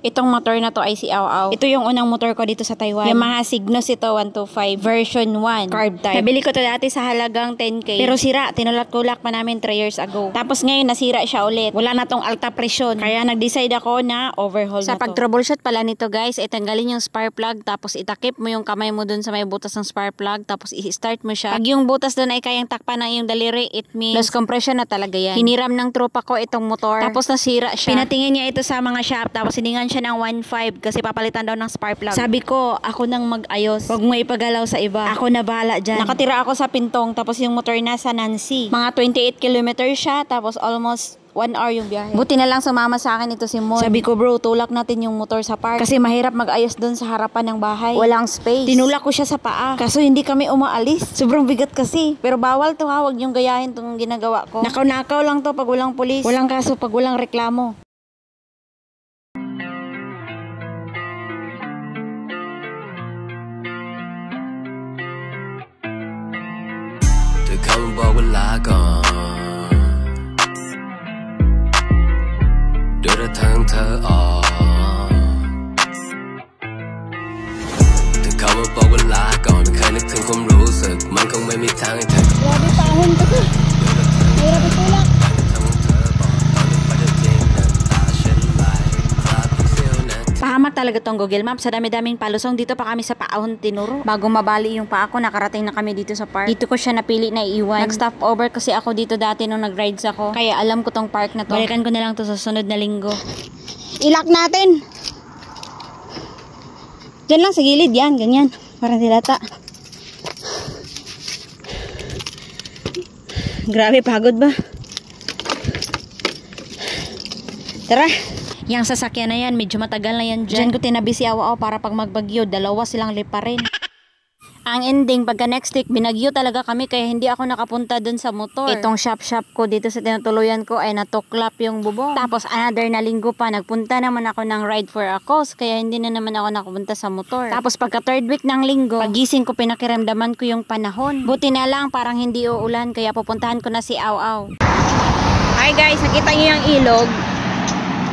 Itong motor na to ay si Au Au. Ito yung unang motor ko dito sa Taiwan. Yamaha Cygnus ito, 125 version 1, carb type. Nabili ko to dati sa halagang 10K. Pero sira, tinulak-tulak pa namin 3 years ago. Tapos ngayon nasira siya ulit. Wala na tong alta presyon. Kaya nag-decide ako na overhaul na to. Sa pag-troubleshoot pala nito guys, tanggalin yung spark plug, tapos itakip mo yung kamay mo dun sa may butas ng spark plug, tapos i-start mo siya. Pag yung butas dun ay kayang takpan ng iyong daliri, it means loss compression na talaga yan. Hiniram ng tropa ko itong motor, tapos nasira siya. Pinatingin niya ito sa mga shop, tapos hiningan siya ng 1.5 kasi papalitan daw ng spark plug. Sabi ko, ako nang mag-ayos. Huwag mo ipagalaw sa iba. Ako na bahala dyan. Nakatira ako sa Pintong, tapos yung motor nasa Nancy. Mga 28 kilometers siya, tapos almost 1 hour yung biyahe. Buti na lang sumama sa akin ito si Mon. Sabi ko, bro, tulak natin yung motor sa park. Kasi mahirap mag-ayos dun sa harapan ng bahay. Walang space. Tinulak ko siya sa paa. Kaso hindi kami umaalis. Sobrang bigat kasi. Pero bawal to ha, huwag yung gayahin tong ginagawa ko. Nakaw-nakaw lang to pag walang pulis. Walang kaso pag walang reklamo. Grabe pahon to. Hirap itulak. Pahamak talaga tong Google Maps. Sa dami-daming palusong, dito pa kami sa Paahon tinuro. Bago mabali yung paa ko, nakarating na kami dito sa park. Dito ko siya napili na iiwan. Nag-stop over kasi ako dito dati nung nag-rides ako. Kaya alam ko tong park na to. Balikan ko na lang to sa sunod na linggo. Ilak natin. Diyan lang sa gilid yan, ganyan. Parang dilata. Grabe, pagod ba? Tara. Yang sasakyan na yan, medyo matagal na yan dyan. Diyan ko tinabi si Au Au para pag magbagyo, dalawa silang liparin. Ang ending, pagka next week, binagyo talaga kami kaya hindi ako nakapunta dun sa motor. Itong shop ko dito sa tinutuluyan ko ay natuklap yung bubong. Tapos another na linggo pa, nagpunta naman ako ng ride for a cause kaya hindi na naman ako nakapunta sa motor. Tapos pagka third week ng linggo, pagising ko pinakiramdaman ko yung panahon. Buti na lang parang hindi uulan kaya pupuntahan ko na si Au Au. Hi guys, nakita niyo yung ilog.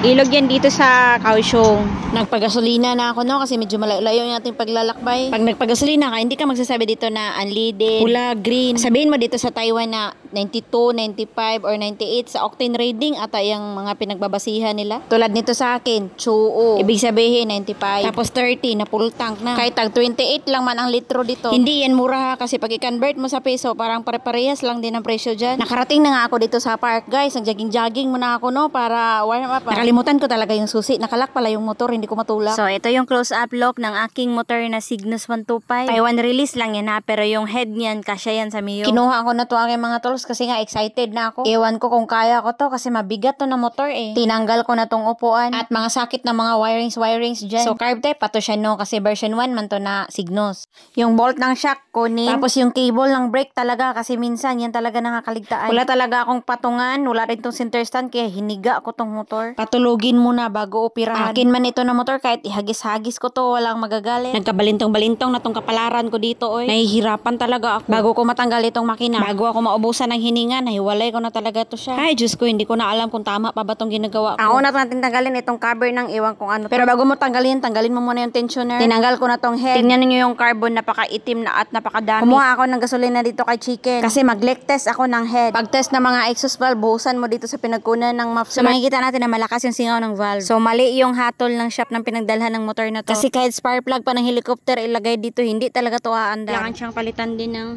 Ilog yan dito sa Kaohsiung. Nagpagasolina na ako no kasi medyo malayo yung ating paglalakbay. Pag nagpagasolina ka, hindi ka magsasabi dito na unleaded, pula, green. Sabihin mo dito sa Taiwan na 92, 95 or 98 sa octane rating ata yung mga pinagbabasihan nila. Tulad nito sa akin, chuo. Ibig sabihin 95. Tapos 30 na full tank na. Kahit tag 28 lang man ang litro dito. Hindi yan mura ha kasi pag i-convert mo sa peso, parang pare-parehas lang din ang presyo dyan. Nakarating na nga ako dito sa park guys. Nag-jogging muna ako no para warm up. Nakalimutan ko talaga yung susi. Nakalak pala yung motor, hindi ko matulak. So, ito yung close-up look ng aking motor na Cygnus 125. Taiwan release lang yan ha, pero yung head niyan, kasya yan sa Mio. Kinuha ko na to aking mga tools kasi nga excited na ako. Ewan ko kung kaya ko to kasi mabigat to na motor eh. Tinanggal ko na tong upuan at mga sakit na mga wirings dyan. So, carb type pa to siya no kasi version 1 man to na Cygnus. Yung bolt ng shock kunin. Tapos yung cable ng brake talaga kasi minsan yan talaga nakakaligtaan. Wala talaga akong patungan, wala rin tong center stand kaya hiniga ko tong motor. Patulugin muna bago operahan. Akin man ito na motor kahit ihagis-hagis ko to, walang magagalit. Nagkabalintong-balintong na tong kapalaran ko dito oy. Nahihirapan talaga ako. Bago ko matanggal itong makina, bago ako maubusan ng hininga, nahiwalay ko na talaga to siya. Ay, Diyos ko, hindi ko na alam kung tama pa ba tong ginagawa ko. Ako na natin tanggalin itong cover ng iwan kung ano. Pero bago mo tanggalin mo muna yung tensioner. Tinanggal ko na tong head. Tingnan niyo yung carbon, napakaitim na at napakadami. Kumuha ako ng gasolina dito kay Chicken. Kasi mag-leak test ako ng head. Pag-test ng mga exhaust valve, buhusan mo dito sa pinagkunan ng muffler. So makikita natin na malakas yung singaw ng valve. So mali yung hatol ng shop ng pinagdalhan ng motor na to. Kasi kahit spark plug pa ng helicopter ilagay dito, hindi talaga to aandar. Kailangan siyang palitan din ng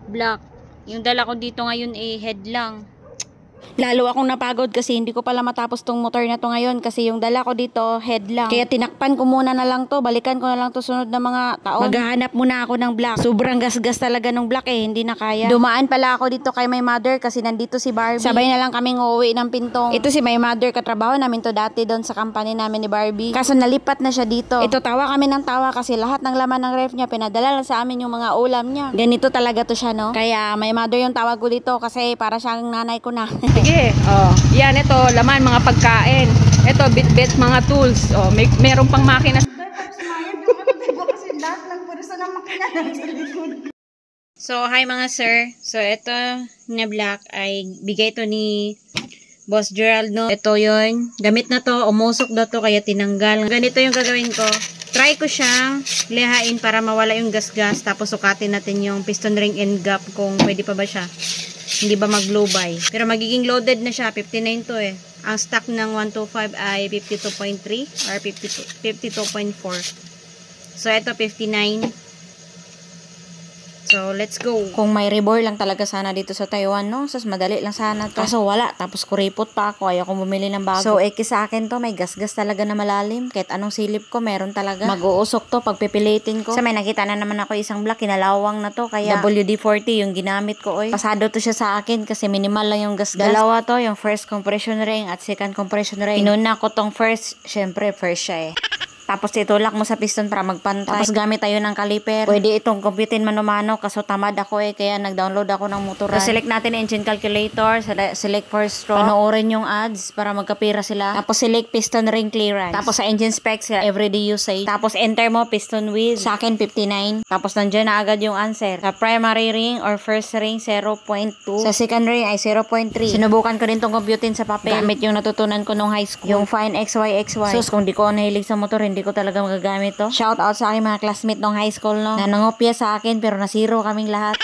block. Yung dala ko dito ngayon head lang. Lalo akong napagod kasi hindi ko pala matapos tong motor na to ngayon kasi yung dala ko dito head lang. Kaya tinakpan ko muna na lang to, balikan ko na lang to sunod na mga taon. Maghahanap muna ako ng block. Sobrang gasgas talaga ng block hindi na kaya. Dumaan pala ako dito kay my mother kasi nandito si Barbie. Sabay na lang kaming uuwi ng Pintong. Ito si my mother, katrabaho namin to dati doon sa company namin ni Barbie. Kaso nalipat na siya dito. Ito tawa kami ng tawa kasi lahat ng laman ng ref niya pinadala lang sa amin yung mga ulam niya. Ganito talaga to siya no. Kaya my mother yung tawag ko dito kasi para siyang nanay ko na. Sige, yan ito, laman, mga pagkain. Ito, bit-bit, mga tools. Meron pang makina. So, hi mga sir. So, ito na black ay bigay to ni Boss Gerald, no? Ito yun. Gamit na to. Umusok daw to, kaya tinanggal. Ganito yung gagawin ko. Try ko siyang lihain para mawala yung gas-gas. Tapos sukatin natin yung piston ring and gap kung pwede pa ba siya. Hindi ba mag-low by. Pero magiging loaded na siya. 59 to eh. Ang stock ng 125 ay 52.3 or 52.4. So, ito 59. So, let's go. Kung may rebore lang talaga sana dito sa Taiwan, no? Sus, madali lang sana to. Kaso wala. Tapos kuripot pa ako. Ayaw kong bumili ng bago. So, sa akin to, may gas-gas talaga na malalim. Kahit anong silip ko, meron talaga. Mag-uusok to pag pipilitin ko. So, may nakita na naman ako isang black. Kinalawang na to. Kaya WD-40 yung ginamit ko, oy. Pasado to siya sa akin kasi minimal lang yung gas-gas. Dalawa to, yung first compression ring at second compression ring. Inuna ko tong first. Syempre, first siya eh. Tapos itulak mo sa piston para magpantay. Tapos gamit tayo ng caliper. Pwede itong computein mano-mano kaso tamad ako eh. Kaya nag-download ako ng motoran. So, select natin engine calculator. Select first stroke. Panoorin yung ads para magkapira sila. Tapos select piston ring clearance. Tapos sa engine specs, everyday usage. Tapos enter mo piston width. Sa akin 59. Tapos nandiyan na agad yung answer. Sa primary ring or first ring 0.2. Sa second ring ay 0.3. Sinubukan ko din tong computein sa papel. Gamit yung natutunan ko nung high school. Yung find XY. So kung di ko nahilig sa motor, hindi ko talaga magagamit to. Shout out sa aking mga classmate nung high school, no? Na nangopya sa akin pero nasiro kaming lahat.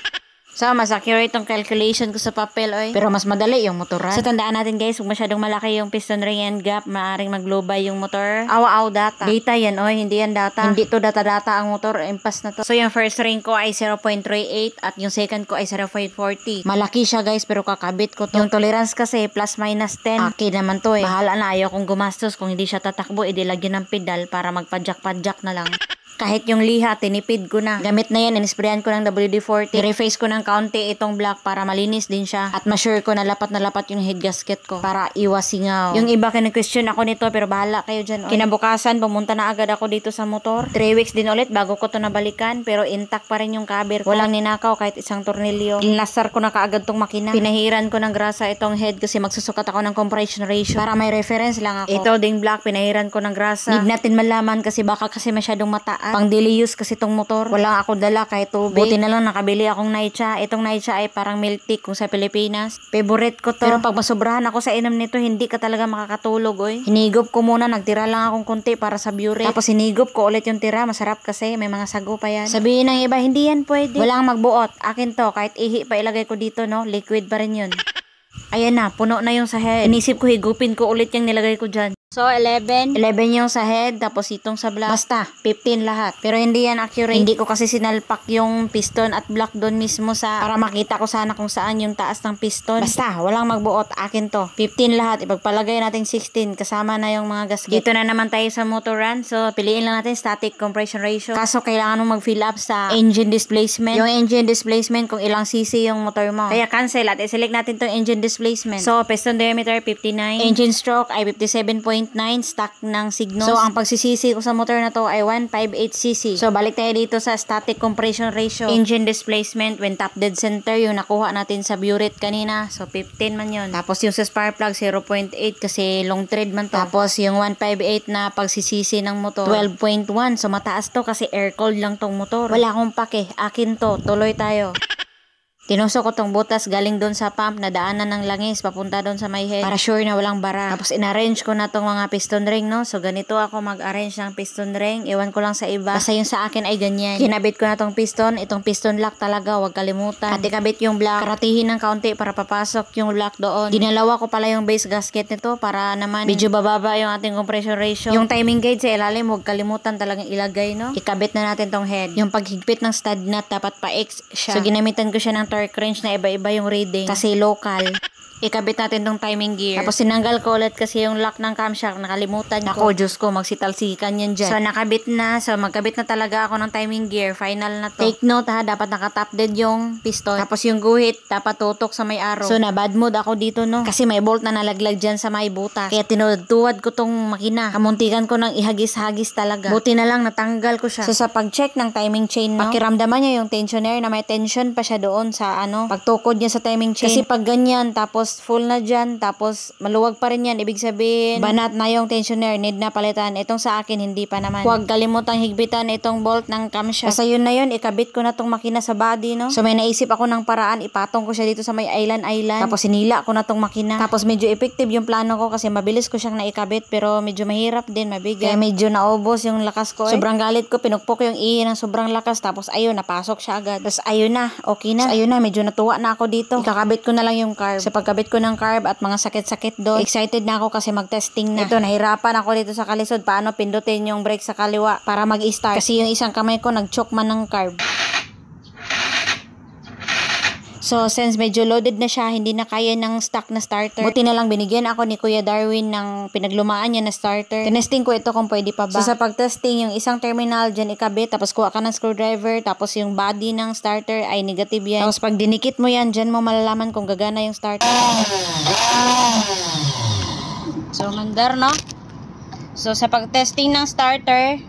So, mas accurate tong calculation ko sa papel, oy. Pero mas madali yung motoran. So, tandaan natin guys, kung masyadong malaki yung piston ring and gap, maaaring mag-low-by yung motor. Awa-aw data. Data yan, oy. Hindi yan data. Hindi to data-data ang motor. Impas na to. So, yung first ring ko ay 0.38 at yung second ko ay 0.40. Malaki siya guys, pero kakabit ko to. Yung tolerance kasi, plus minus 10. Okay naman to eh. Bahala na, ayaw kong gumastos. Kung hindi siya tatakbo, edi lagyan ng pedal para magpadjak-padjak na lang. Kahit yung liha, tinipid ko na. Gamit na yan, inisprayan ko ng WD-40. I-reface ko ng kaunti itong black para malinis din siya. At ma-sure ko na lapat yung head gasket ko para iwas singaw. Yung iba kini-question ako nito pero bahala kayo dyan. Kinabukasan, pumunta na agad ako dito sa motor. 3 weeks din ulit bago ko to nabalikan pero intact pa rin yung cover ko. Walang ninakaw kahit isang tornilyo. Inlasar ko na kaagad tong makina. Pinahiran ko ng grasa itong head kasi magsusukat ako ng compression ratio para may reference lang ako. Ito ding black, pinahiran ko ng grasa. Need natin malaman kasi baka kasi masyadong mataas. Pang daily use kasi tong motor. Wala ako dala kahit tubig. Buti na lang nakabili akong Naicha. Itong Naicha ay parang milk tea kung sa Pilipinas. Favorite ko to. Pero pag masobrahan ako sa inom nito, hindi ka talaga makakatulog, oy. Hinigop ko muna, nagtira lang akong konti para sa Burette. Tapos hinigop ko ulit yung tira. Masarap kasi, may mga sago pa yan. Sabihin ng iba, hindi yan pwede. Walang magbuot. Akin to, kahit ihi pa ilagay ko dito, no? Liquid pa rin yun. Ayan na, puno na yung sa head. Inisip ko, higupin ko ulit yung nilagay ko dyan. So, 11 yung sa head, tapos itong sa block. Basta, 15 lahat. Pero hindi yan accurate. Hindi ko kasi sinalpak yung piston at block doon mismo para makita ko sana kung saan yung taas ng piston. Basta, walang magbuot. Akin to. 15 lahat. Ipagpalagay natin 16. Kasama na yung mga gasket. Dito na naman tayo sa motor run. So, piliin lang natin static compression ratio. Kaso, kailangan mong mag-fill up sa engine displacement. Yung engine displacement, kung ilang cc yung motor mo. Kaya cancel at i-select natin tong engine displacement. So, piston diameter 59. Engine stroke ay 57.9 stock ng Signos. So, ang pagsisisi ko sa motor na to ay 158cc. So, balik tayo dito sa static compression ratio. Engine displacement when top dead center, yung nakuha natin sa Burette kanina. So, 15 man yun. Tapos, yung sa spark plug, 0.8 kasi long thread man to. Tapos, yung 158 na pagsisisi ng motor, 12.1. So, mataas to kasi air-cooled lang tong motor. Wala akong pake. Akin to. Tuloy tayo. Tinusok ko tong butas galing doon sa pump na daanan ng langis papunta doon sa may head para sure na walang bara. Tapos inarrange ko na tong mga piston ring, no? So ganito ako mag-arrange ng piston ring. Iwan ko lang sa iba. Basta yung sa akin ay ganyan. Kinabit ko na tong piston. Itong piston lock talaga, huwag kalimutan. At ikabit yung block. Karatihin ng kaunti para papasok yung lock doon. Dinalawa ko pala yung base gasket nito para naman medyo bababa yung ating compression ratio. Yung timing gauge sa ilalim, huwag kalimutan talagang ilagay, no? Ikabit na natin tong head. Yung paghigpit ng stud nut dapat pa-X siya. So ginamitan ko siya ng torque wrench na iba-iba yung reading kasi local. Ikabit natin tong timing gear. Tapos sinanggal ko ulit kasi yung lock ng camshaft nakalimutan ko. Ako, Diyos ko, magsitalsikan yan dyan. So nakabit na. So magkabit na talaga ako ng timing gear. Final na to. Take note ha, dapat nakatap dead yung piston. Tapos yung guhit, dapat tutok sa may arrow. So na bad mood ako dito, no? Kasi may bolt na nalaglag dyan sa may butas. Kaya tinutuwad ko tong makina. Kamuntikan ko ng ihagis-hagis talaga. Buti na lang natanggal ko siya. So sa pag-check ng timing chain, no? Pakiramdaman niya yung tensioner na may tension pa siya doon sa pagtukod niya sa timing chain. Kasi pag ganyan, tapos almost full na dyan. Tapos maluwag pa rin yan. Ibig sabihin, banat na yung tensioner. Need na palitan. Itong sa akin, hindi pa naman. Huwag kalimutang higpitan itong bolt ng camshaft. Basta yun na yun, ikabit ko na tong makina sa body, no? So may naisip ako ng paraan. Ipatong ko siya dito sa may island. Tapos sinila ko na tong makina. Tapos medyo effective yung plano ko kasi mabilis ko siyang naikabit. Pero medyo mahirap din, mabigat. Kaya medyo naubos yung lakas ko. Sobrang galit ko. Pinukpok yung ihi ng sobrang lakas. Tapos ayun, napasok siya agad. Tapos ayun na, okay na. So, ayun na, medyo natuwa na ako dito. Ikakabit ko na lang yung carb. Sa pagkabit ko ng carb at mga sakit-sakit doon, excited na ako kasi mag-testing na. Ito, nahirapan ako dito sa kalisod. Paano pindutin yung brake sa kaliwa para mag-start. Kasi yung isang kamay ko nag-choke man ng carb. So, since medyo loaded na siya, hindi na kaya ng stock na starter. Buti na lang binigyan ako ni Kuya Darwin ng pinaglumaan niya na starter. Tinesting ko ito kung pwede pa ba. So, sa pagtesting, yung isang terminal dyan ikabit, tapos kuha ka ng screwdriver, tapos yung body ng starter ay negative yan. Tapos pag dinikit mo yan, dyan mo malalaman kung gagana yung starter. So, mandar, no? So, sa pagtesting ng starter,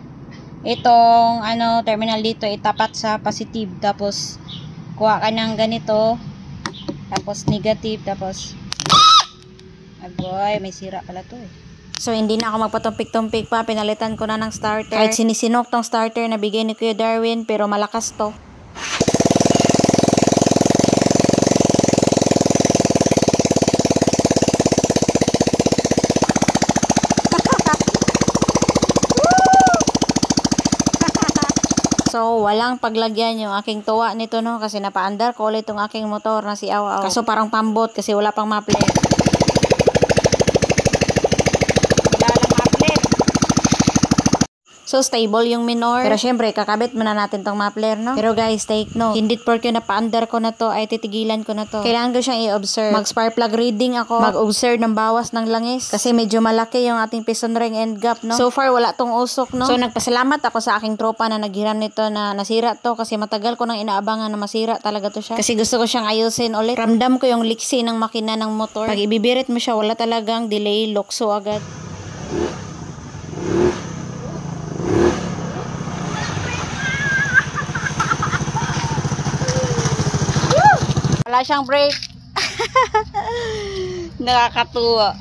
itong terminal dito itapat sa positive, tapos kuha ka ng ganito, tapos negative, tapos agoy, may sira pala to eh. So hindi na ako magpatumpik-tumpik pa, pinalitan ko na ng starter. Kahit sinisinok tong starter na bigay ni Kuya Darwin, pero malakas to. So, walang paglagyan yung aking tuwa nito, no? Kasi napaandar ko ulit yung aking motor na si Aw Aw. Kaso parang pambot kasi wala pang maplet. Wala lang maplet. So, stable yung minor. Pero syempre, kakabit muna natin tong mapler, no? Pero guys, take note. Hindi porke napaandar ko na to, ay titigilan ko na to. Kailangan ko siyang i-observe. Mag-spark plug reading ako. Mag-observe ng bawas ng langis. Kasi medyo malaki yung ating piston ring and gap, no? So far, wala tong usok, no? So, nagpasalamat ako sa aking tropa na naghiram nito na nasira to. Kasi matagal ko nang inaabangan na masira talaga to siya. Kasi gusto ko siyang ayusin ulit. Ramdam ko yung liksi ng makina ng motor. Pag ibibirit mo siya, wala talagang delay, lukso agad. Wala siyang brake. Nakakatuwa.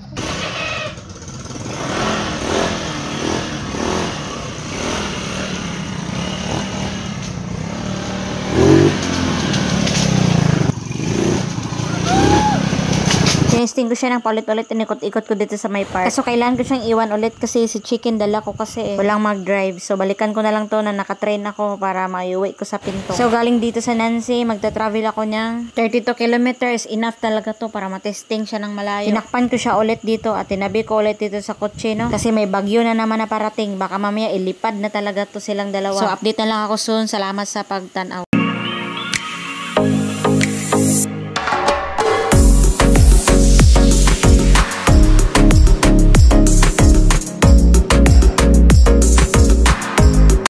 Tinesting ko siya ng paulit-ulit, inikot-ikot ko dito sa may park. Kaso kailangan ko siyang iwan ulit kasi si Chicken dala ko kasi walang mag-drive. So balikan ko na lang to na nakatrain ako para maiuwi ko sa pinto. So galing dito sa Nancy, magta-travel ako niyang 32 kilometers. Enough talaga to para matesting siya ng malayo. Tinakpan ko siya ulit dito at tinabi ko ulit dito sa kotse, no? Kasi may bagyo na naman na parating. Baka mamaya ilipad na talaga to silang dalawa. So update na lang ako soon. Salamat sa pagtanaw.